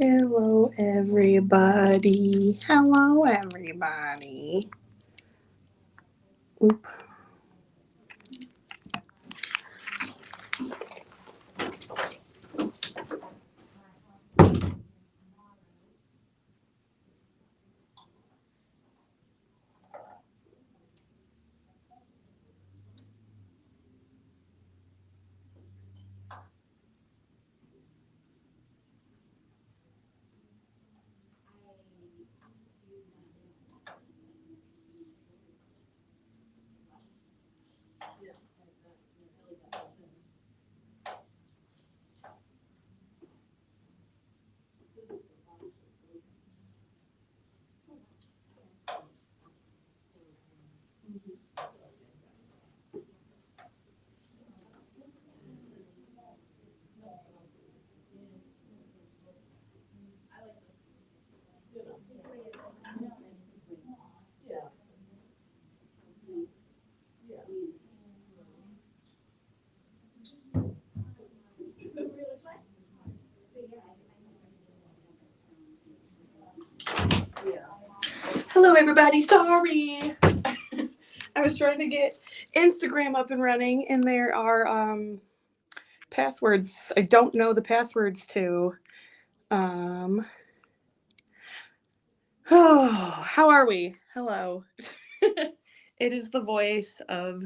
Hello, everybody. Hello, everybody. Oop. Hello, everybody. Sorry. I was trying to get Instagram up and running, and there are passwords I don't know the passwords to. Oh, how are we? Hello. It is the voice of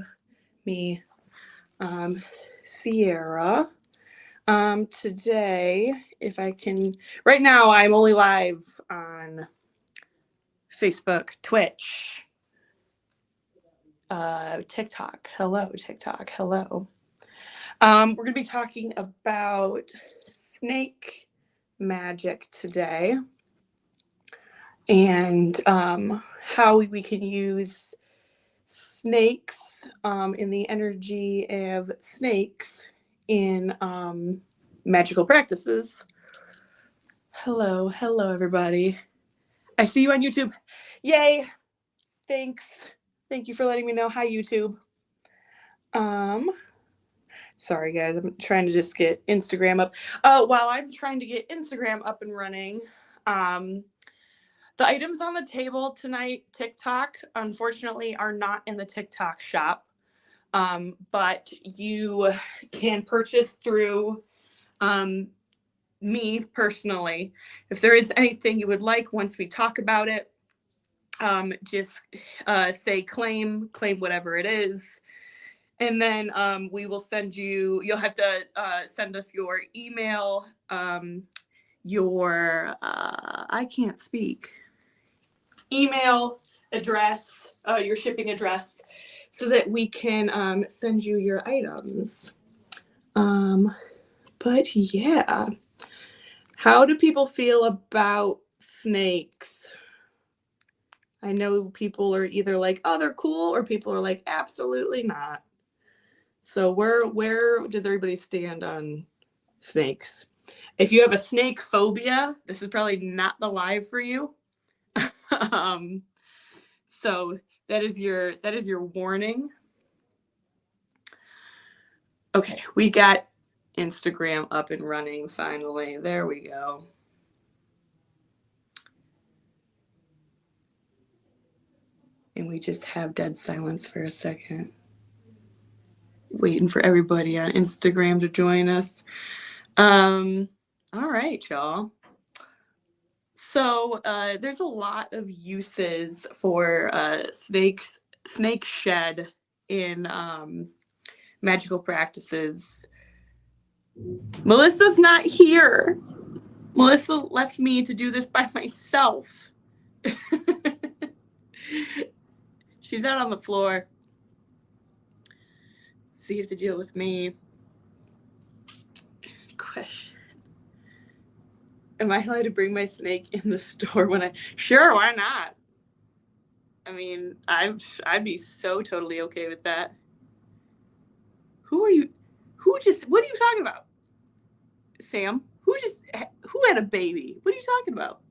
me, Sierra. Today, if I can, right now I'm only live on Facebook, Twitch, TikTok. Hello, TikTok. Hello. We're going to be talking about snake magic today and how we can use snakes in the energy of snakes in magical practices. Hello, everybody. I see you on YouTube. Yay! Thanks. Thank you for letting me know. Hi, YouTube. Sorry, guys. I'm trying to just get Instagram up. While I'm trying to get Instagram up and running, the items on the table tonight, TikTok, unfortunately, are not in the TikTok shop. But you can purchase through me personally. If there is anything you would like once we talk about it, just say claim whatever it is. And then we will send you, you'll have to send us your email, your, I can't speak, email address, your shipping address, so that we can send you your items. But yeah, how do people feel about snakes? I know people are either like, oh, they're cool, or people are like, absolutely not. So where does everybody stand on snakes? If you have a snake phobia, this is probably not the live for you. So that is your warning. Okay, we got Instagram up and running finally. There we go. And we just have dead silence for a second. Waiting for everybody on Instagram to join us. All right, y'all. So there's a lot of uses for snake shed in magical practices. Melissa's not here. Melissa left me to do this by myself. She's out on the floor. So you have to deal with me. Question. Am I allowed to bring my snake in the store when Sure, why not? I mean, I'd be so totally okay with that. Who are you? What are you talking about? Sam? Who had a baby? What are you talking about?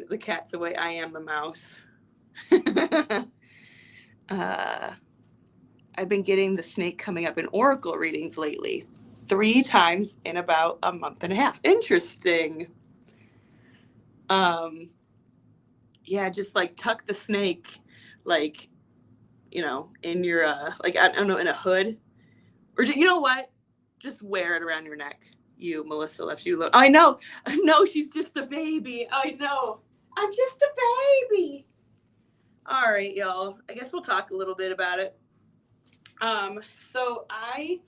The cat's away. I am the mouse. I've been getting the snake coming up in oracle readings lately. 3 times in about a month and a half. Interesting. Yeah, just like tuck the snake, like, in your, like, I don't know, in a hood. Or you know what? Just wear it around your neck. You, Melissa, left you alone. I know. No, she's just a baby. I know. I'm just a baby. All right, y'all. I guess we'll talk a little bit about it. So I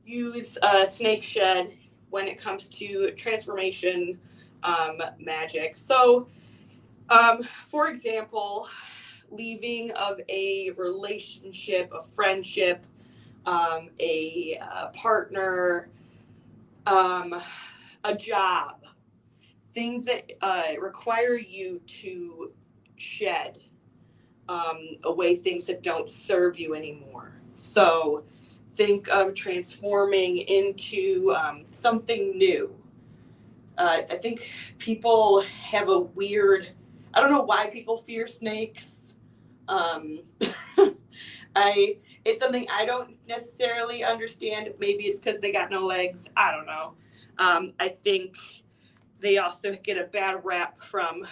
use Snake Shed when it comes to transformation magic. So, for example, leaving of a relationship, a friendship, a partner, a job, things that require you to shed away things that don't serve you anymore. So think of transforming into something new. I think people have a weird, I don't know why people fear snakes. It's something I don't necessarily understand. Maybe it's because they got no legs. I don't know. I think they also get a bad rap from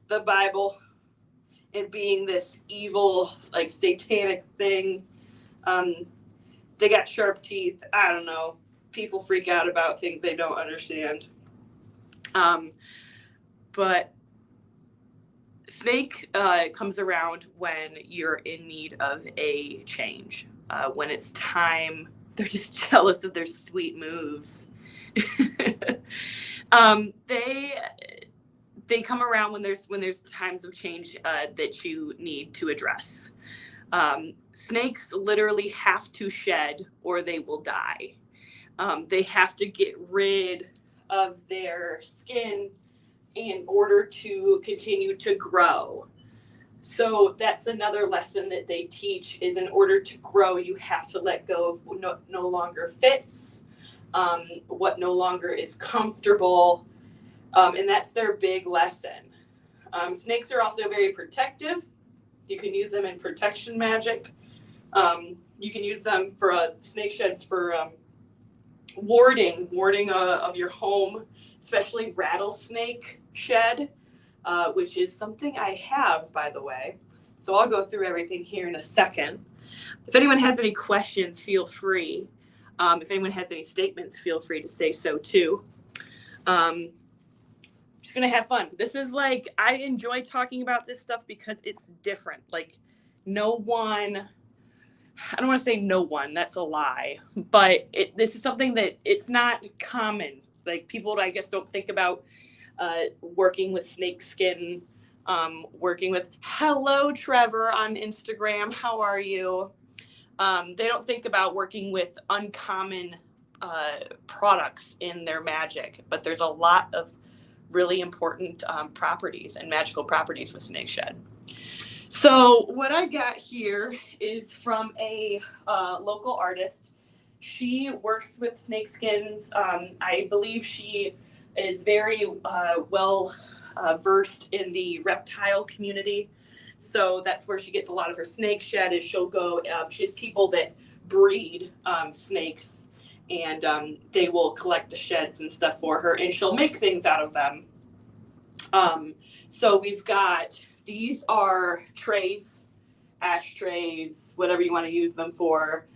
the Bible and being this evil, like, satanic thing. They got sharp teeth. I don't know. People freak out about things they don't understand. But snake comes around when you're in need of a change. When it's time, they're just jealous of their sweet moves. They come around when there's times of change that you need to address. Snakes literally have to shed or they will die. They have to get rid of their skin in order to continue to grow. So that's another lesson that they teach is in order to grow, you have to let go of what no longer fits, what no longer is comfortable. And that's their big lesson. Snakes are also very protective. You can use them in protection magic. You can use them for snake sheds for warding of your home, especially rattlesnake shed, which is something I have, by the way. So I'll go through everything here in a second. If anyone has any questions, feel free. If anyone has any statements, feel free to say so too. Just gonna have fun. This is like, I enjoy talking about this stuff because it's different. Like, no one, I don't want to say no one, that's a lie, but this is something that it's not common. Like, people, I guess, don't think about working with snake skin, working with, hello, Trevor on Instagram, how are you? They don't think about working with uncommon products in their magic, but there's a lot of really important properties and magical properties with Snake Shed. So what I got here is from a local artist. She works with snake skins. I believe she is very well versed in the reptile community. So that's where she gets a lot of her snake shed is she'll go, she has people that breed snakes and they will collect the sheds and stuff for her and she'll make things out of them. So we've got, these are trays, ashtrays, whatever you want to use them for.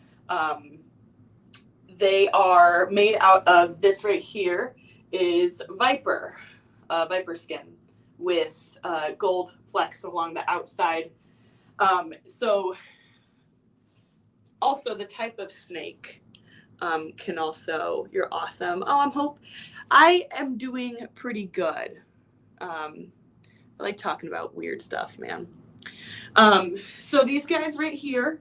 They are made out of, this right here is viper skin with gold flecks along the outside. So also the type of snake can also, you're awesome. I am doing pretty good. I like talking about weird stuff, man. So these guys right here,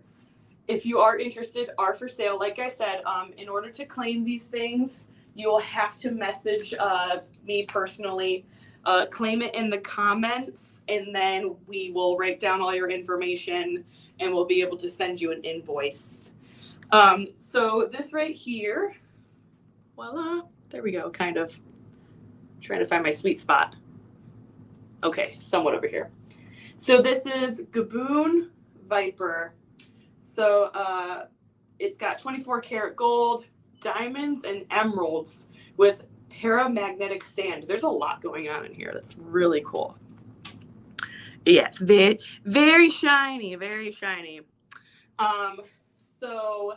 if you are interested, are for sale. Like I said, in order to claim these things, you will have to message me personally. Claim it in the comments, and then we will write down all your information, and we'll be able to send you an invoice. So this right here, voila, there we go, kind of. Trying to find my sweet spot. Okay, somewhat over here. So this is Gaboon Viper. So it's got 24 karat gold, diamonds and emeralds with paramagnetic sand. There's a lot going on in here. That's really cool. Yes, very, very shiny, very shiny. So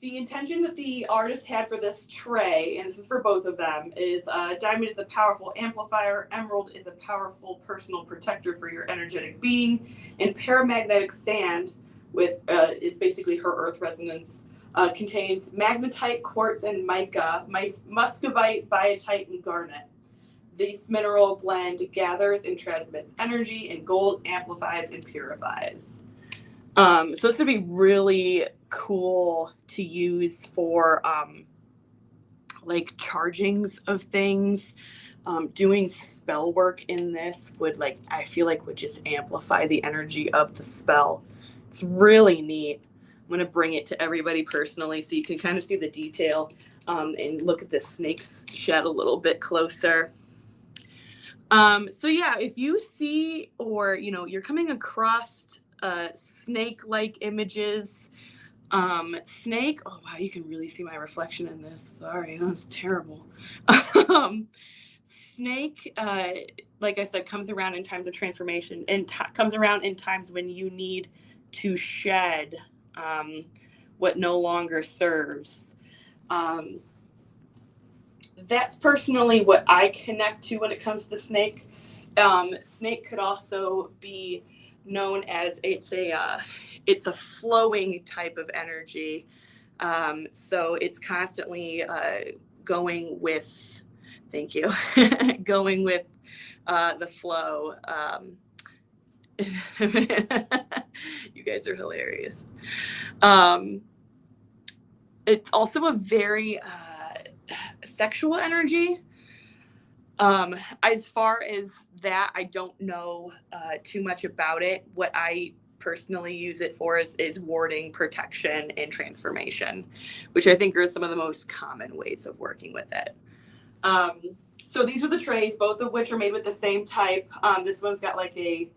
the intention that the artist had for this tray, and this is for both of them, is diamond is a powerful amplifier, emerald is a powerful personal protector for your energetic being, and paramagnetic sand with is basically her earth resonance, contains magnetite, quartz, and mica, muscovite, biotite, and garnet. This mineral blend gathers and transmits energy, and gold amplifies and purifies. So this would be really cool to use for like chargings of things. Doing spell work in this would, like, I feel like would just amplify the energy of the spell. It's really neat. I'm going to bring it to everybody personally so you can kind of see the detail and look at the snake's shed a little bit closer. So yeah, if you see, or you're coming across snake-like images, snake, oh wow, you can really see my reflection in this. Sorry, that's terrible. Snake, like I said, comes around in times of transformation, and comes around in times when you need to shed what no longer serves. That's personally what I connect to when it comes to snake. Snake could also be known as it's a flowing type of energy. So it's constantly going with, thank you, going with the flow. You guys are hilarious. It's also a very sexual energy. As far as that, I don't know too much about it. What I personally use it for is warding, protection, and transformation, which I think are some of the most common ways of working with it. So these are the trays, both of which are made with the same type. This one's got like the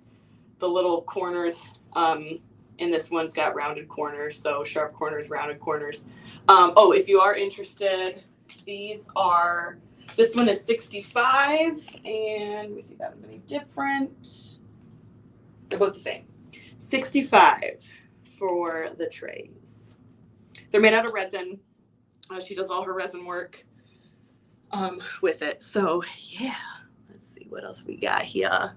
little corners, and this one's got rounded corners, so sharp corners, rounded corners. Oh, if you are interested, this one is 65, and let me see if that was any different. They're both the same. 65 for the trays. They're made out of resin. She does all her resin work with it. So yeah, let's see what else we got here.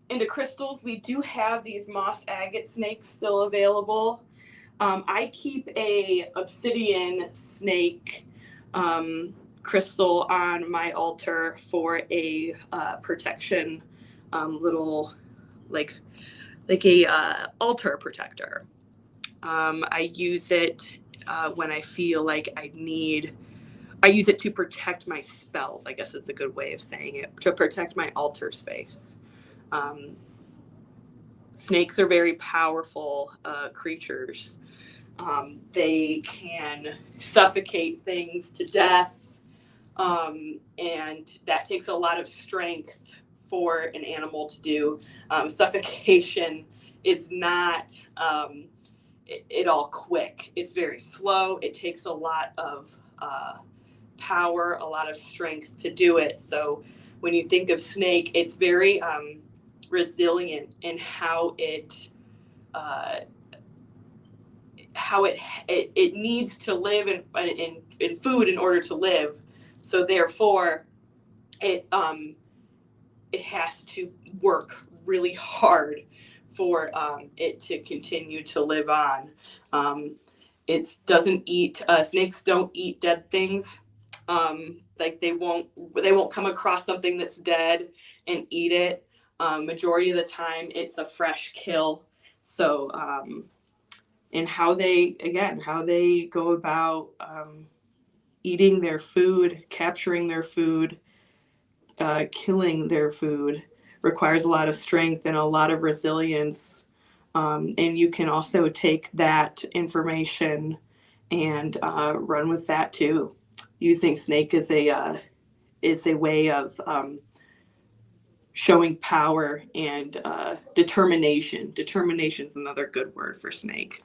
Into crystals, we do have these moss agate snakes still available. I keep a obsidian snake crystal on my altar for a protection, little like a altar protector. I use it when I feel like I use it to protect my spells, I guess is a good way of saying it, to protect my altar space. Snakes are very powerful creatures. They can suffocate things to death, and that takes a lot of strength for an animal to do. Suffocation is not it all quick. It's very slow. It takes a lot of power, a lot of strength to do it. So when you think of snake, it's very resilient in how it needs to live in food in order to live. So therefore, it has to work really hard for it to continue to live on. It doesn't eat. Snakes don't eat dead things. Like they won't come across something that's dead and eat it. Majority of the time, it's a fresh kill. So, and how they go about eating their food, capturing their food, killing their food requires a lot of strength and a lot of resilience. And you can also take that information and run with that too. Using snake as a way of showing power and determination. Determination's another good word for snake.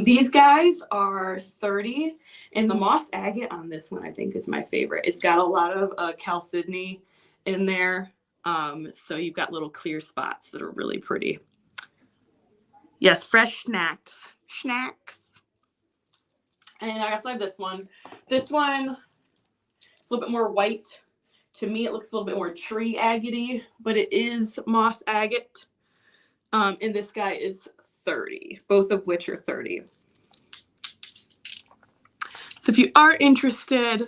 These guys are 30, and the moss agate on this one I think is my favorite. It's got a lot of chalcedony in there, so you've got little clear spots that are really pretty. Yes, fresh snacks. And I also have this one. This one is a little bit more white. To me, it looks a little bit more tree agate-y, but it is moss agate. And this guy is 30, both of which are 30. So if you are interested,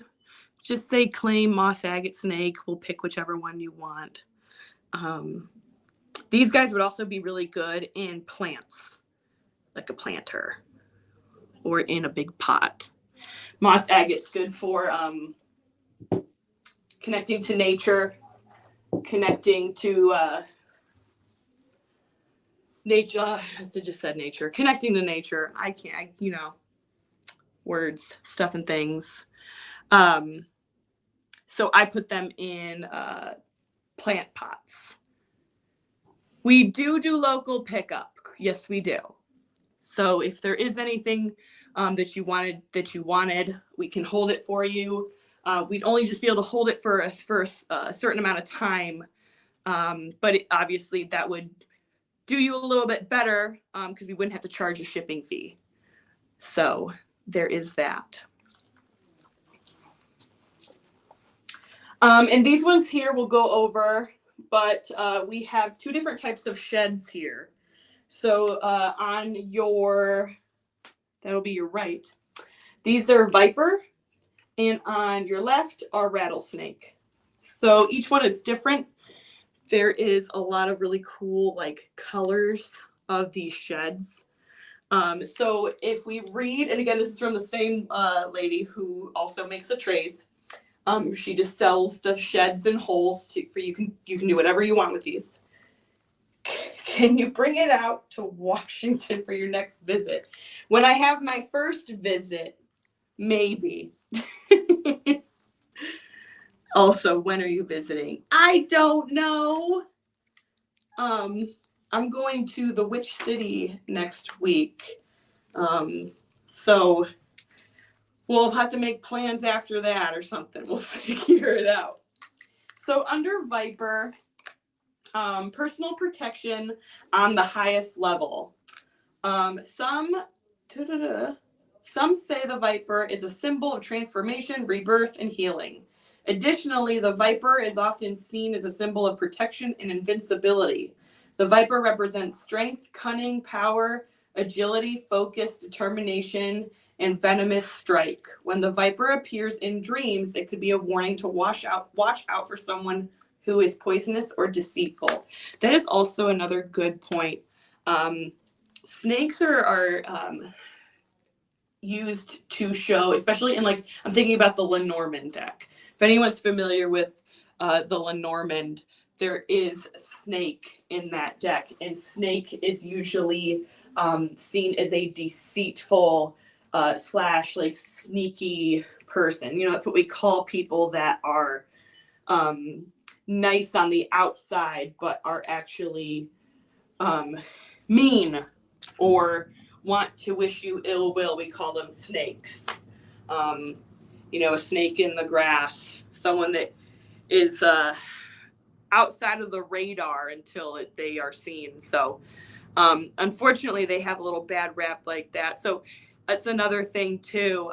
just say claim moss agate snake. We'll pick whichever one you want. These guys would also be really good in plants, like a planter or in a big pot. Moss agate's good for connecting to nature, connecting to nature. I just said nature. Connecting to nature. I can't, words, stuff and things. So I put them in plant pots. We do local pickup. Yes, we do. So if there is anything that you wanted, we can hold it for you. We'd only just be able to hold it for a certain amount of time. But obviously that would do you a little bit better because we wouldn't have to charge a shipping fee. So there is that. And these ones here we'll go over, but we have two different types of sheds here. So on that'll be your right, these are viper, and on your left are rattlesnake. So each one is different. There is a lot of really cool colors of these sheds. So if we read, and again, this is from the same lady who also makes the trays. She just sells the sheds and holes for you can do whatever you want with these. Can you bring it out to Washington for your next visit? When I have my first visit, maybe. Also, when are you visiting? I don't know. I'm going to the Witch City next week. So we'll have to make plans after that or something. We'll figure it out. So under Viper, personal protection on the highest level. Some say the Viper is a symbol of transformation, rebirth, and healing. Additionally, the Viper is often seen as a symbol of protection and invincibility. The Viper represents strength, cunning, power, agility, focus, determination, and venomous strike. When the Viper appears in dreams, it could be a warning to watch out for someone who is poisonous or deceitful. That is also another good point. Snakes are used to show, especially in I'm thinking about the Lenormand deck. If anyone's familiar with the Lenormand, there is snake in that deck, and snake is usually seen as a deceitful / sneaky person. That's what we call people that are nice on the outside, but are actually mean or want to wish you ill will. We call them snakes. A snake in the grass, someone that is outside of the radar until they are seen. So unfortunately, they have a little bad rap like that. So that's another thing too.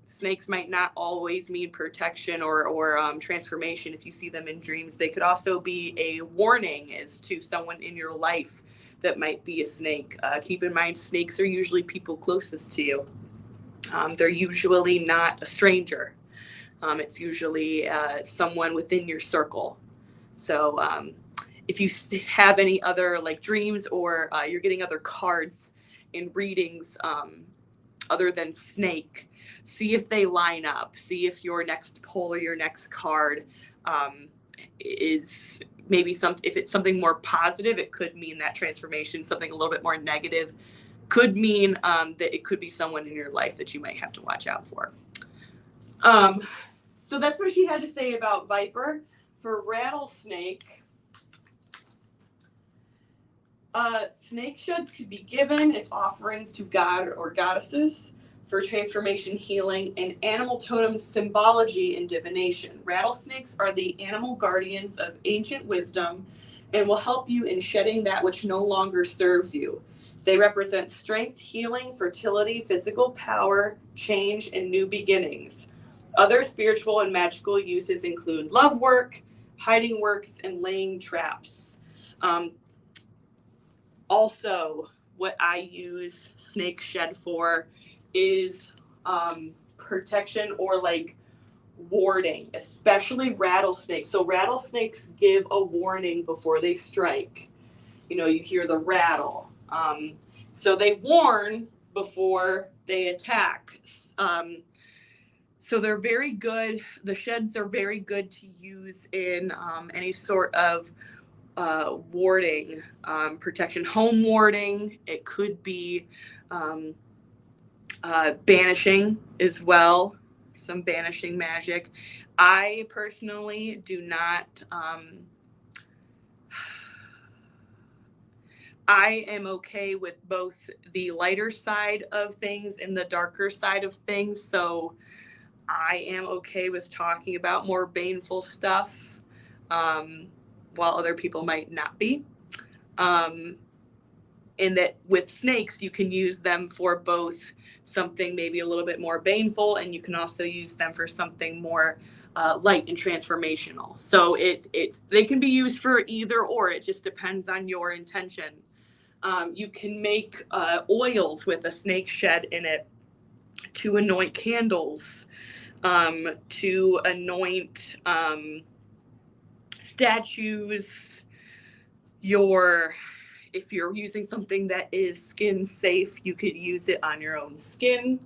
Snakes might not always mean protection or transformation. If you see them in dreams, they could also be a warning as to someone in your life that might be a snake. Keep in mind, snakes are usually people closest to you. They're usually not a stranger. It's usually someone within your circle. So if you have any other dreams or you're getting other cards in readings other than snake, see if they line up. See if your next pull or your next card is maybe if it's something more positive, it could mean that transformation. Something a little bit more negative could mean that it could be someone in your life that you might have to watch out for. So that's what she had to say about Viper. For rattlesnake, Snake sheds could be given as offerings to god or goddesses for transformation, healing, and animal totem symbology and divination. Rattlesnakes are the animal guardians of ancient wisdom and will help you in shedding that which no longer serves you. They represent strength, healing, fertility, physical power, change, and new beginnings. Other spiritual and magical uses include love work, hiding works, and laying traps. Also, what I use snake shed for is protection or like warding, especially rattlesnakes. So rattlesnakes give a warning before they strike. You know, you hear the rattle. So they warn before they attack. So they're very good. The sheds are very good to use in any sort of warding, protection, home warding. It could be banishing as well, some banishing magic. I personally do not. I am okay with both the lighter side of things and the darker side of things. So I am okay with talking about more baneful stuff, while other people might not be. In that with snakes, you can use them for both something maybe a little bit more baneful, and you can also use them for something more light and transformational. So they can be used for either or. It just depends on your intention. You can make oils with a snake shed in it to anoint candles, to anoint statues. If you're using something that is skin safe, you could use it on your own skin.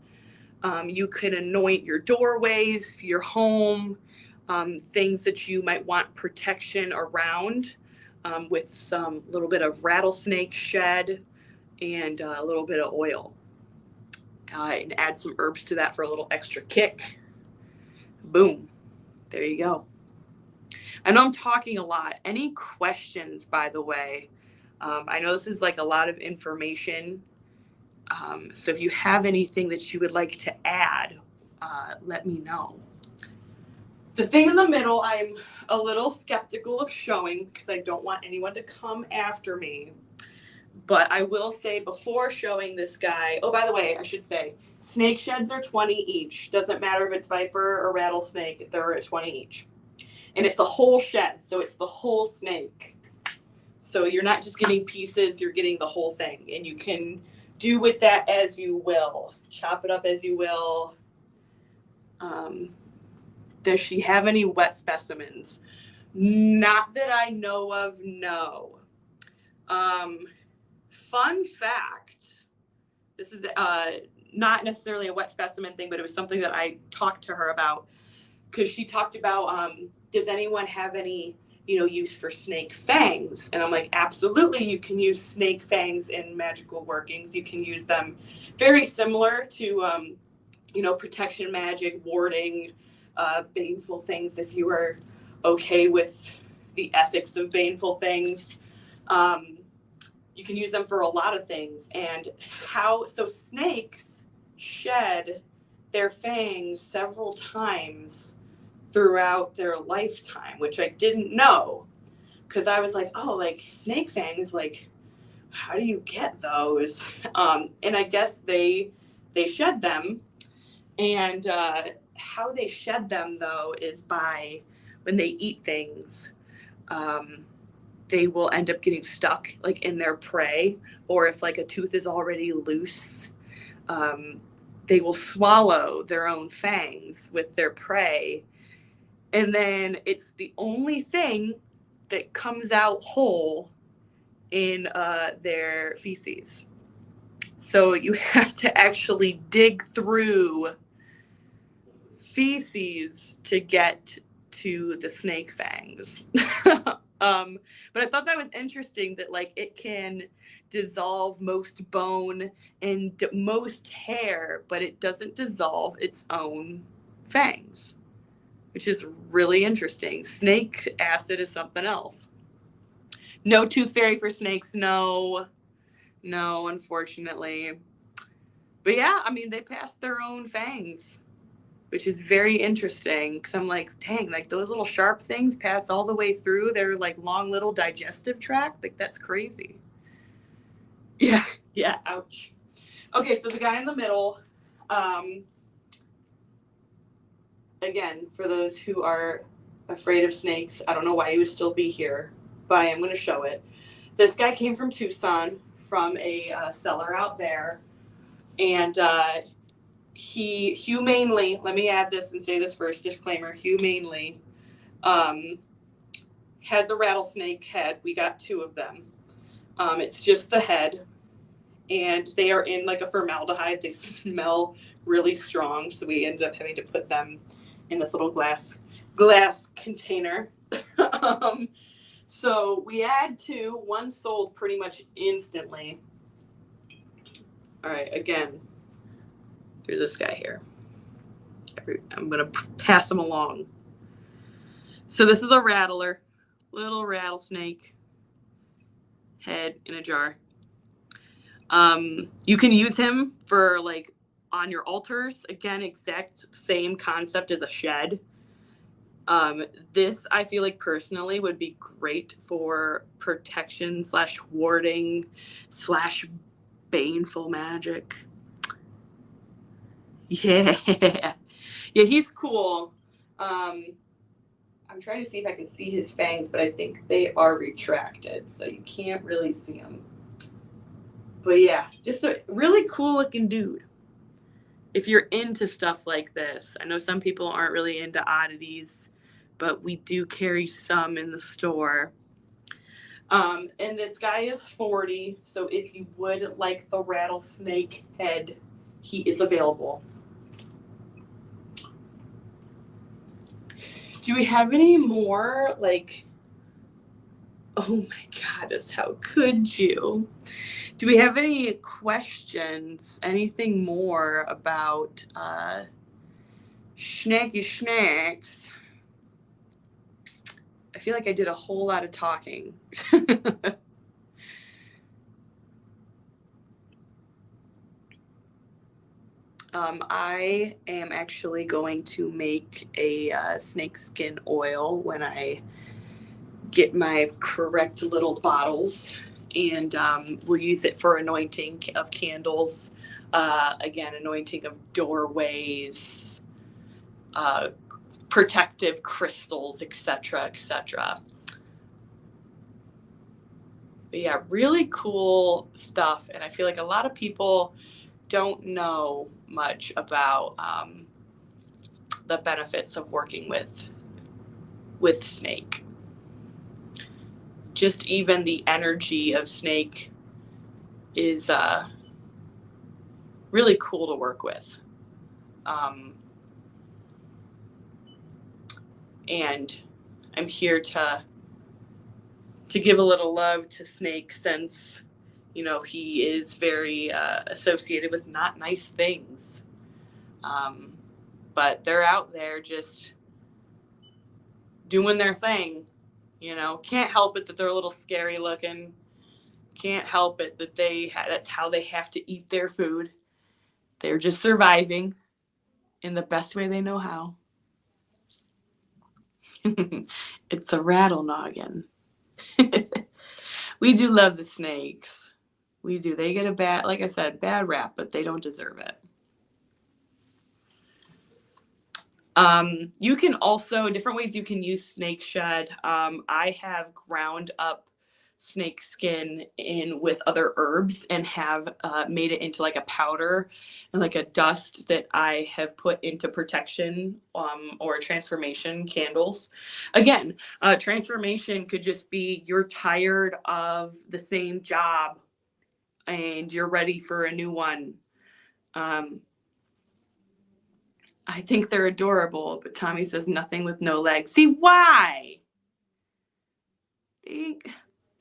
You could anoint your doorways, your home, things that you might want protection around, with some little bit of rattlesnake shed and a little bit of oil. And add some herbs to that for a little extra kick. Boom. There you go. I know I'm talking a lot. Any questions, by the way? I know this is like a lot of information. So if you have anything that you would like to add, let me know. The thing in the middle, I'm a little skeptical of showing because I don't want anyone to come after me. But I will say before showing this guy, oh, by the way, I should say, snake sheds are 20 each. Doesn't matter if it's viper or rattlesnake, they're at 20 each. And it's a whole shed, so it's the whole snake. So you're not just getting pieces, you're getting the whole thing. And you can do with that as you will. Chop it up as you will. Does she have any wet specimens? Not that I know of, no. Fun fact, this is not necessarily a wet specimen thing, but it was something that I talked to her about because she talked about, does anyone have any, use for snake fangs? And I'm like, absolutely, you can use snake fangs in magical workings. You can use them very similar to, protection magic, warding, baneful things if you are okay with the ethics of baneful things. You can use them for a lot of things. And so snakes shed their fangs several times throughout their lifetime, which I didn't know. Because I was like, oh, like snake fangs, like, how do you get those? And I guess they shed them. And how they shed them, though, is by when they eat things. They will end up getting stuck like in their prey, or if like a tooth is already loose, they will swallow their own fangs with their prey. And then it's the only thing that comes out whole in their feces. So you have to actually dig through feces to get to the snake fangs. But I thought that was interesting that like it can dissolve most bone and most hair, but it doesn't dissolve its own fangs, which is really interesting. Snake acid is something else. No tooth fairy for snakes. No, unfortunately. But yeah, I mean, they passed their own fangs, which is very interesting because I'm like, dang, like those little sharp things pass all the way through their like long little digestive tract. Like that's crazy. Yeah, yeah, ouch. Okay, so the guy in the middle, again, for those who are afraid of snakes, I don't know why he would still be here, but I am going to show it. This guy came from Tucson, from a seller out there, and he humanely, let me add this and say this first, disclaimer, humanely has a rattlesnake head. We got 2 of them. It's just the head, and they are in like a formaldehyde. They smell really strong, so we ended up having to put them in this little glass container. So we had 2. One sold pretty much instantly. All right, again, here's this guy here. I'm gonna pass him along. So this is a rattler, little rattlesnake head in a jar. You can use him for like on your altars. Again, exact same concept as a shed. This I feel like personally would be great for protection / warding / baneful magic. Yeah. Yeah, he's cool. I'm trying to see if I can see his fangs, but I think they are retracted, so you can't really see them. But yeah, just a really cool looking dude. If you're into stuff like this, I know some people aren't really into oddities, but we do carry some in the store. And this guy is 40, so if you would like the rattlesnake head, he is available. Do we have any more, like, oh my goodness, how could you? Do we have any questions, anything more about snacky snacks? I feel like I did a whole lot of talking. I am actually going to make a snake skin oil when I get my correct little bottles, and we'll use it for anointing of candles, again, anointing of doorways, protective crystals, etc., etc. But yeah, really cool stuff, and I feel like a lot of people don't know much about the benefits of working with snake. Just even the energy of snake is really cool to work with. And I'm here to give a little love to Snake, since he is very associated with not nice things. But they're out there just doing their thing. Can't help it that they're a little scary looking. Can't help it that that's how they have to eat their food. They're just surviving in the best way they know how. It's a rattle noggin. We do love the snakes. We do. They get a bad, like I said, bad rap, but they don't deserve it. You can also, different ways you can use snake shed. I have ground up snake skin in with other herbs and have made it into like a powder and like a dust that I have put into protection or transformation candles. Again, transformation could just be you're tired of the same job and you're ready for a new one. I think they're adorable, but Tommy says nothing with no legs. See, why? They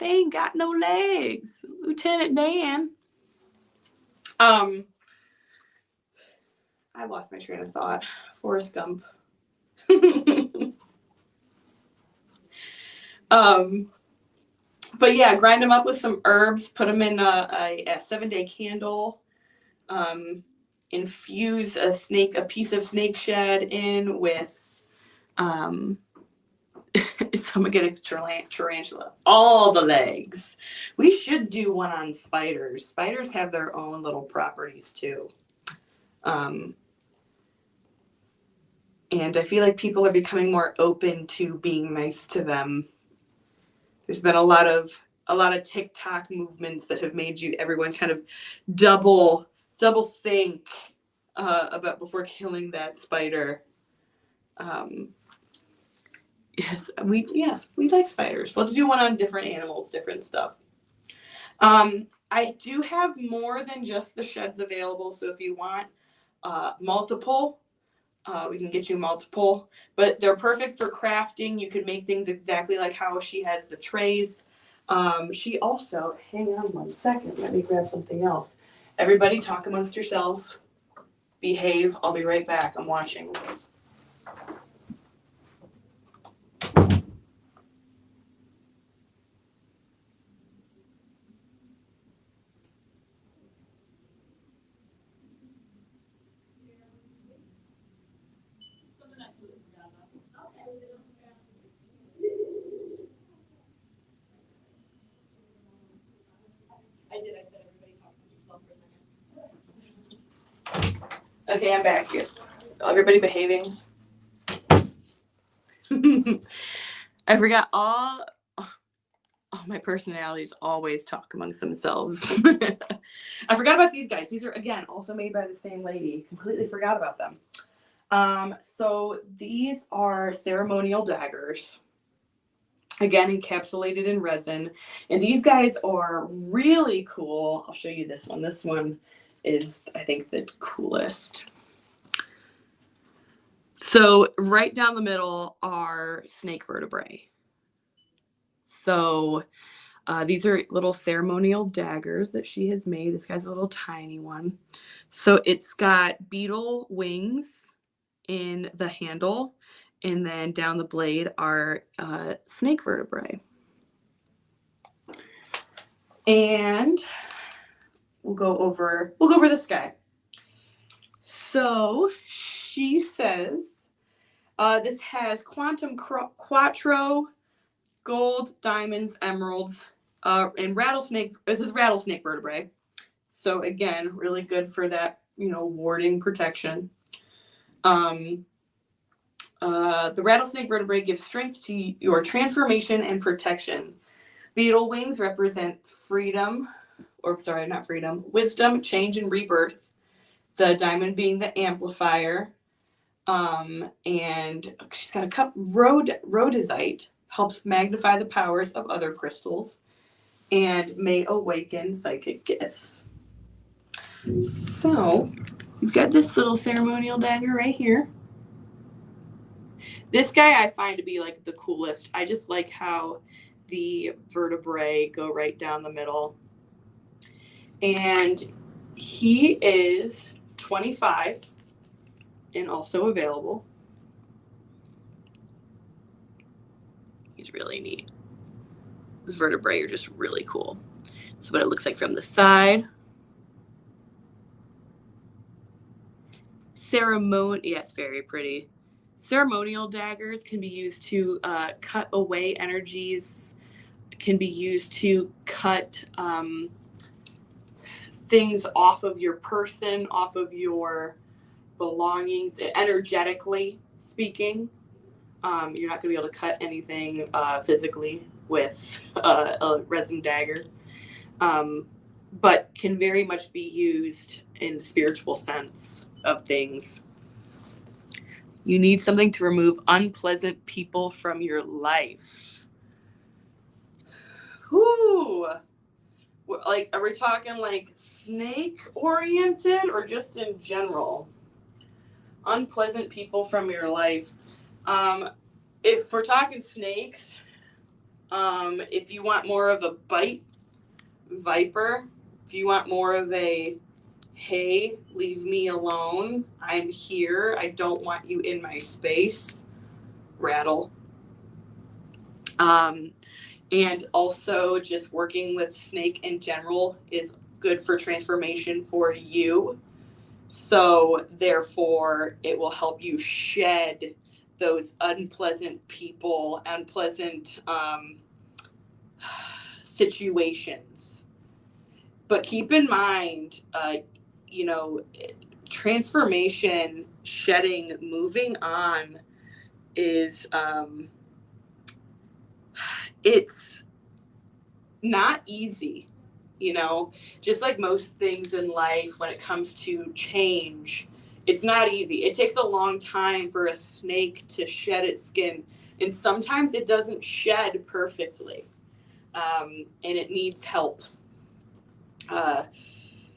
ain't got no legs, Lieutenant Dan. I lost my train of thought. Forrest Gump. But yeah, grind them up with some herbs, put them in a 7-day candle, infuse a piece of snake shed in with, so I'm gonna get a tarantula, all the legs. We should do one on spiders. Spiders have their own little properties too. And I feel like people are becoming more open to being nice to them. There's been a lot of TikTok movements that have made everyone kind of double think about before killing that spider. Yes, we like spiders. We'll do one on different animals, different stuff. I do have more than just the sheds available, so if you want multiple, we can get you multiple, but they're perfect for crafting. You can make things exactly like how she has the trays. She also, hang on one second, let me grab something else. Everybody talk amongst yourselves. Behave. I'll be right back. I'm watching. Okay, I'm back here. Everybody behaving. I forgot all my personalities always talk amongst themselves. I forgot about these guys. These are, again, also made by the same lady. Completely forgot about them. So these are ceremonial daggers. Again, encapsulated in resin. And these guys are really cool. I'll show you this one. This one is, I think, the coolest. So right down the middle are snake vertebrae. So these are little ceremonial daggers that she has made. This guy's a little tiny one. So it's got beetle wings in the handle, and then down the blade are snake vertebrae. And we'll go over this guy. So she says this has quantum quattro, gold, diamonds, emeralds, and rattlesnake. This is rattlesnake vertebrae. So again, really good for that, warding protection. The rattlesnake vertebrae gives strength to your transformation and protection. Beetle wings represent freedom, wisdom, change, and rebirth. The diamond being the amplifier. And she's got a cup. Rhodesite helps magnify the powers of other crystals and may awaken psychic gifts. So we've got this little ceremonial dagger right here. This guy I find to be like the coolest. I just like how the vertebrae go right down the middle. And he is 25 and also available. He's really neat. His vertebrae are just really cool. That's what it looks like from the side. Yes, very pretty. Ceremonial daggers can be used to cut away energies, can be used to cut things off of your person, off of your belongings, energetically speaking. You're not going to be able to cut anything physically with a resin dagger, but can very much be used in the spiritual sense of things. You need something to remove unpleasant people from your life. Whoo! Like, are we talking like snake oriented or just in general? Unpleasant people from your life. If we're talking snakes, if you want more of a bite, viper. If you want more of a, hey, leave me alone, I'm here, I don't want you in my space, rattle. And also just working with snake in general is good for transformation for you. So therefore, it will help you shed those unpleasant people, unpleasant situations. But keep in mind, you know, transformation, shedding, moving on is it's not easy. You know, just like most things in life, when it comes to change, it's not easy. It takes a long time for a snake to shed its skin, and sometimes it doesn't shed perfectly, and it needs help.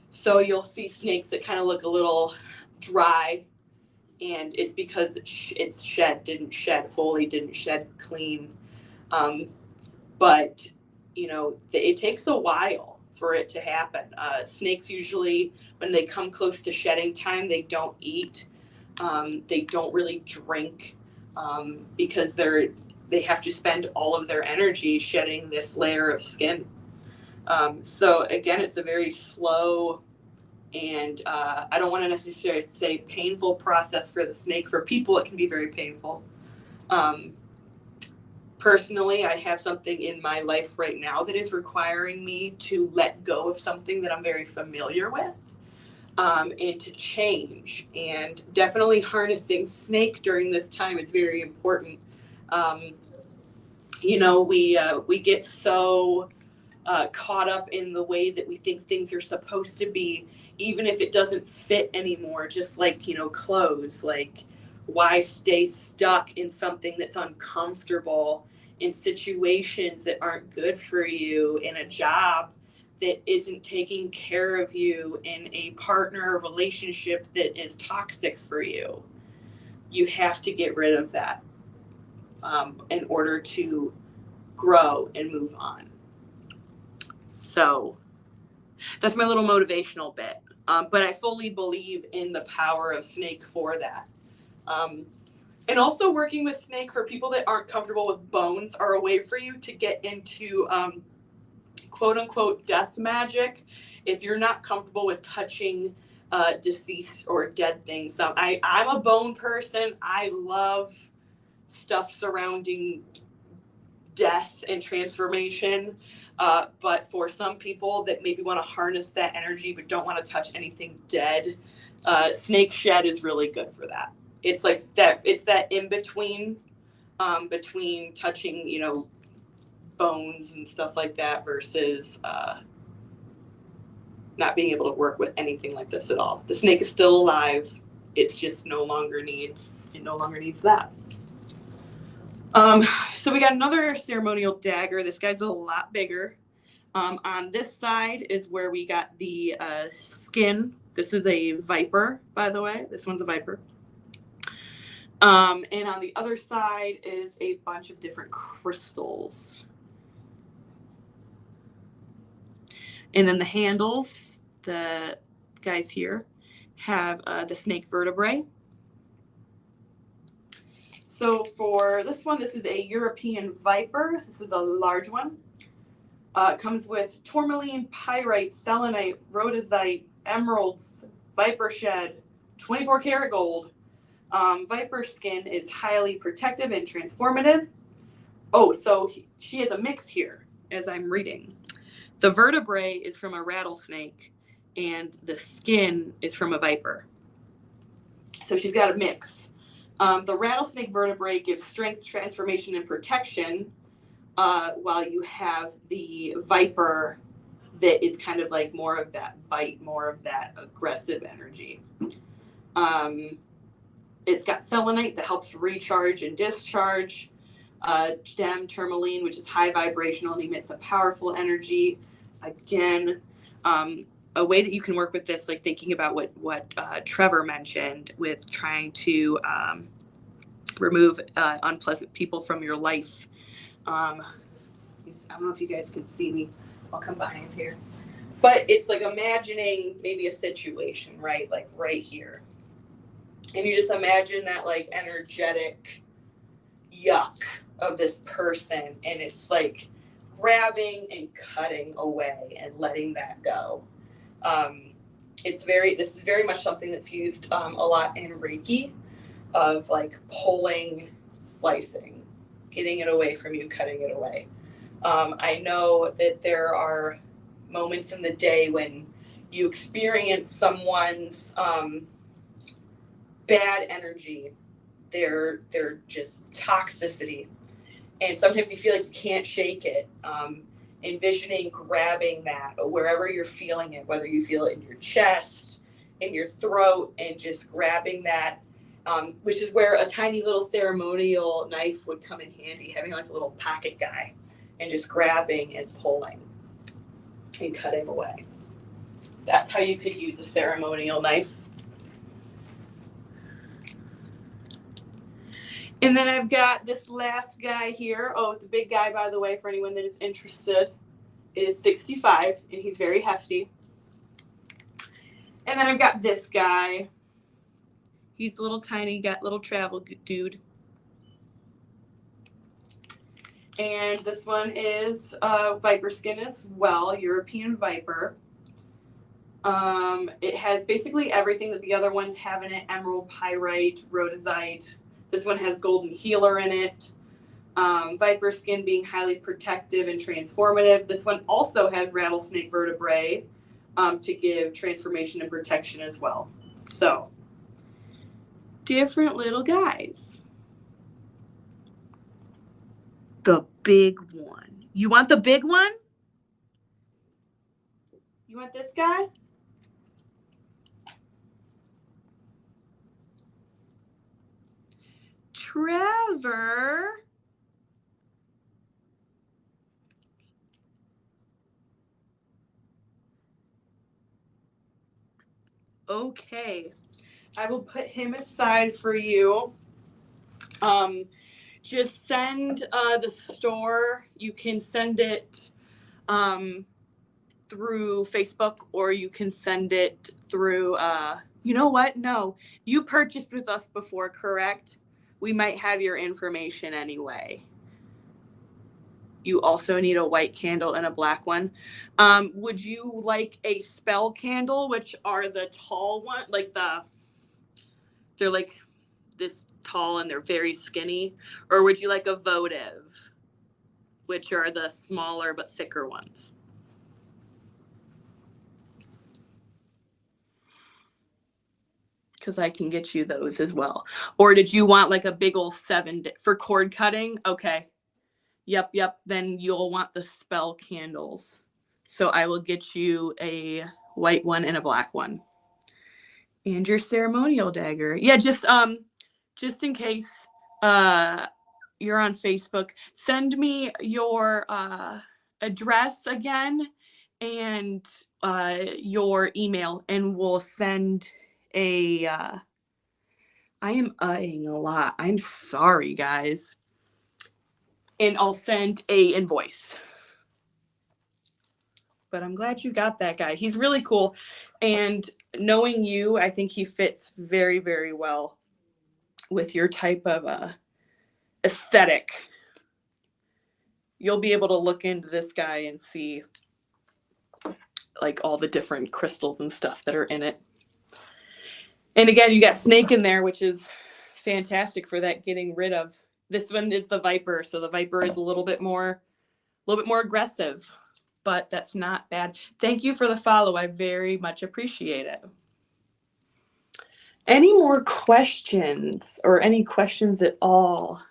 So you'll see snakes that kind of look a little dry, and it's because it's didn't shed fully, didn't shed clean. Um, but you know, it takes a while for it to happen. Snakes usually, when they come close to shedding time, they don't eat. They don't really drink, because they have to spend all of their energy shedding this layer of skin. So again, it's a very slow and I don't want to necessarily say painful process for the snake. For people, it can be very painful. Personally, I have something in my life right now that is requiring me to let go of something that I'm very familiar with, and to change. And definitely harnessing snake during this time is very important. You know, we get so caught up in the way that we think things are supposed to be, even if it doesn't fit anymore. Just like, you know, clothes, like why stay stuck in something that's uncomfortable, in situations that aren't good for you, in a job that isn't taking care of you, in a partner relationship that is toxic for you. You have to get rid of that, in order to grow and move on. So that's my little motivational bit. But I fully believe in the power of snake for that. And also working with snake for people that aren't comfortable with bones are a way for you to get into quote unquote death magic if you're not comfortable with touching deceased or dead things. I'm a bone person. I love stuff surrounding death and transformation. But for some people that maybe want to harness that energy but don't want to touch anything dead, snake shed is really good for that. It's like that. It's that in between, between touching, you know, bones and stuff like that versus not being able to work with anything like this at all. The snake is still alive. It just no longer needs that. So we got another ceremonial dagger. This guy's a lot bigger. On this side is where we got the skin. This is a viper, by the way. This one's a viper. And on the other side is a bunch of different crystals. And then the handles, the guys here, have the snake vertebrae. So for this one, this is a European viper. This is a large one. It comes with tourmaline, pyrite, selenite, rhodozite, emeralds, viper shed, 24 karat gold. Viper skin is highly protective and transformative. Oh, so she has a mix here as I'm reading. The vertebrae is from a rattlesnake and the skin is from a viper. So she's got a mix. The rattlesnake vertebrae gives strength, transformation, and protection, while you have the viper that is kind of like more of that bite, more of that aggressive energy. It's got selenite that helps recharge and discharge. Gem tourmaline, which is high vibrational and emits a powerful energy. Again, a way that you can work with this, like thinking about what Trevor mentioned with trying to remove unpleasant people from your life. I don't know if you guys can see me. I'll come behind here. But it's like imagining maybe a situation, right? Like right here. And you just imagine that like energetic yuck of this person. And it's like grabbing and cutting away and letting that go. This is very much something that's used a lot in Reiki, of like pulling, slicing, getting it away from you, cutting it away. I know that there are moments in the day when you experience someone's bad energy, their just toxicity, and sometimes you feel like you can't shake it. Envisioning grabbing that wherever you're feeling it, whether you feel it in your chest, in your throat, and just grabbing that, which is where a tiny little ceremonial knife would come in handy, having like a little pocket guy, and just grabbing and pulling and cutting away. That's how you could use a ceremonial knife. And then I've got this last guy here. Oh, the big guy, by the way, for anyone that is interested, is 65, and he's very hefty. And then I've got this guy. He's a little tiny, got little travel dude. And this one is viper skin as well, European viper. It has basically everything that the other ones have in it: emerald, pyrite, rhodozite. This one has golden healer in it. Viper skin being highly protective and transformative. This one also has rattlesnake vertebrae to give transformation and protection as well. So, different little guys. The big one. You want the big one? You want this guy? Trevor. Okay. I will put him aside for you. Just send the store. You can send it through Facebook, or you can send it through, you know what? No, you purchased with us before, correct? We might have your information anyway. You also need a white candle and a black one. Would you like a spell candle, which are the tall one, they're like this tall and they're very skinny? Or would you like a votive, which are the smaller but thicker ones? Because I can get you those as well. Or did you want like a big old 7 for cord cutting? Okay. Yep. Then you'll want the spell candles. So I will get you a white one and a black one. And your ceremonial dagger. Yeah, just in case you're on Facebook, send me your address again and your email, and we'll send a I am eyeing a lot. I'm sorry, guys. And I'll send a invoice. But I'm glad you got that guy. He's really cool. And knowing you, I think he fits very, very well with your type of aesthetic. You'll be able to look into this guy and see like all the different crystals and stuff that are in it. And again, you got snake in there, which is fantastic for that getting rid of. This one is the viper, so the viper is a little bit more aggressive, but that's not bad. Thank you for the follow. I very much appreciate it. Any more questions, or any questions at all?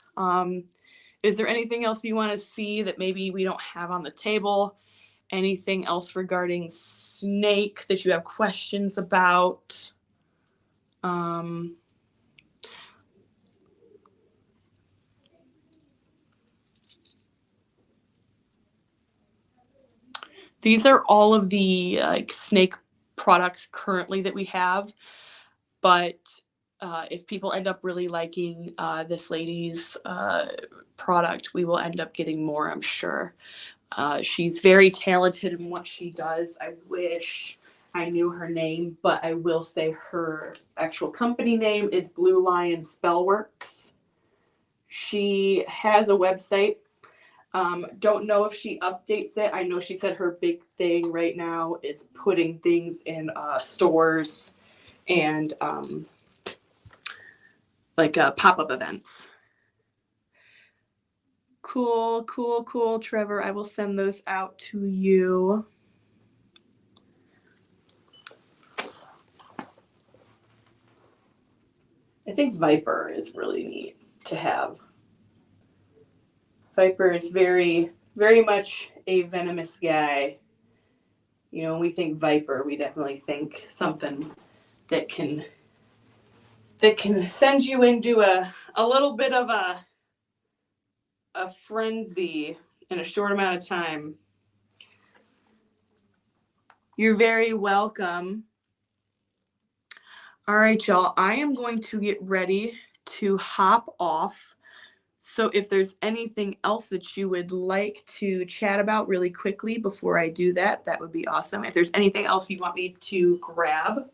Is there anything else you want to see that maybe we don't have on the table? Anything else regarding snake that you have questions about? These are all of the snake products currently that we have, but if people end up really liking this lady's product, we will end up getting more, I'm sure. She's very talented in what she does. I wish I knew her name, but I will say her actual company name is Blue Lion Spellworks. She has a website. Don't know if she updates it. I know she said her big thing right now is putting things in stores and like pop-up events. Cool, cool, cool, Trevor. I will send those out to you. I think Viper is really neat to have. Viper is very, very much a venomous guy. You know, when we think Viper, we definitely think something that can send you into a little bit of a frenzy in a short amount of time. You're very welcome. All right, y'all. I am going to get ready to hop off. So if there's anything else that you would like to chat about really quickly before I do that, that would be awesome. If there's anything else you want me to grab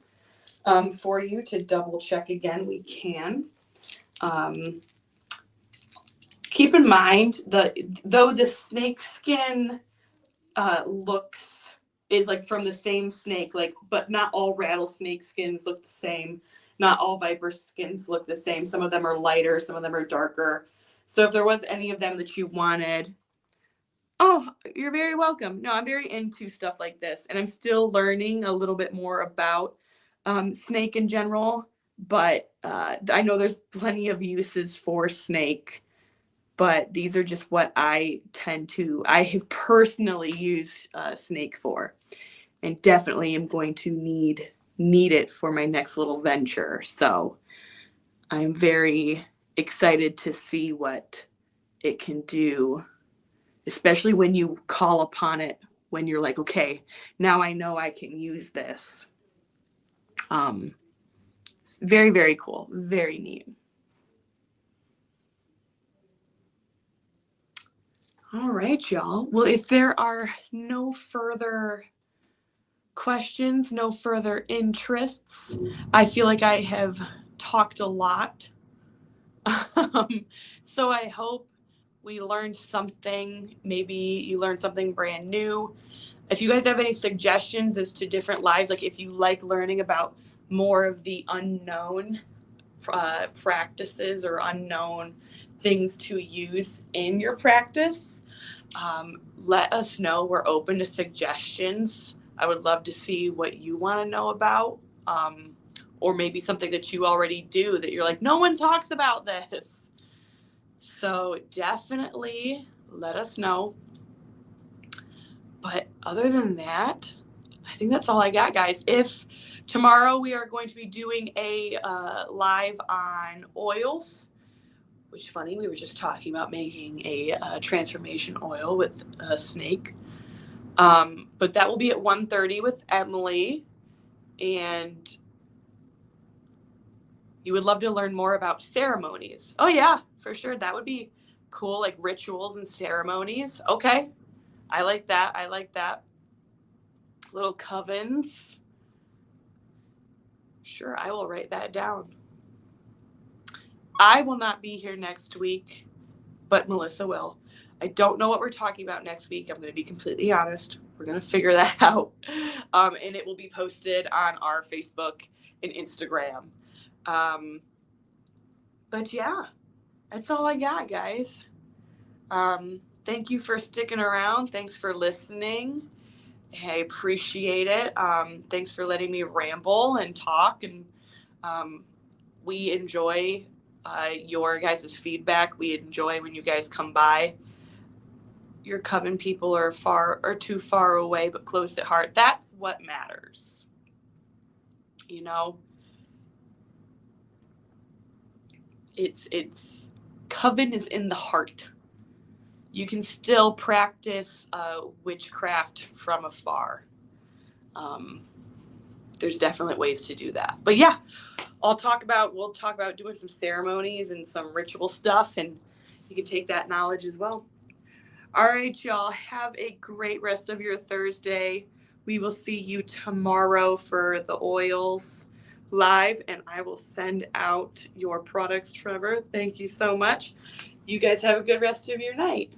for you to double check again, we can. Keep in mind though the snake skin is like from the same snake, like, but not all rattlesnake skins look the same. Not all viper skins look the same. Some of them are lighter, some of them are darker. So if there was any of them that you wanted, oh, you're very welcome. No, I'm very into stuff like this, and I'm still learning a little bit more about snake in general, but I know there's plenty of uses for snake, but these are just what I have personally used snake for, and definitely am going to need it for my next little venture. So I'm very excited to see what it can do, especially when you call upon it, when you're like, okay, now I know I can use this. Very, very cool. Very neat. All right, y'all. Well, if there are no further questions, no further interests, I feel like I have talked a lot. So I hope we learned something. Maybe you learned something brand new. If you guys have any suggestions as to different lives, like if you like learning about more of the unknown practices or unknown things to use in your practice, let us know. We're open to suggestions. I would love to see what you want to know about, or maybe something that you already do that you're like, no one talks about this. So definitely let us know. But other than that, I think that's all I got, guys. If tomorrow we are going to be doing a live on oils, which funny, we were just talking about making a transformation oil with a snake. But that will be at 1:30 with Emily, and you would love to learn more about ceremonies. Oh yeah, for sure. That would be cool, like rituals and ceremonies. Okay. I like that. I like that. Little covens. Sure, I will write that down. I will not be here next week, but Melissa will. I don't know what we're talking about next week. I'm going to be completely honest. We're going to figure that out. And it will be posted on our Facebook and Instagram. But yeah, that's all I got, guys. Thank you for sticking around. Thanks for listening. I appreciate it. Thanks for letting me ramble and talk. And we enjoy your guys' feedback. We enjoy when you guys come by. Your coven people are too far away, but close at heart. That's what matters. You know, it's coven is in the heart. You can still practice witchcraft from afar. There's definitely ways to do that. But yeah, we'll talk about doing some ceremonies and some ritual stuff, and you can take that knowledge as well. All right, y'all. Have a great rest of your Thursday. We will see you tomorrow for the oils live, and I will send out your products, Trevor. Thank you so much. You guys have a good rest of your night.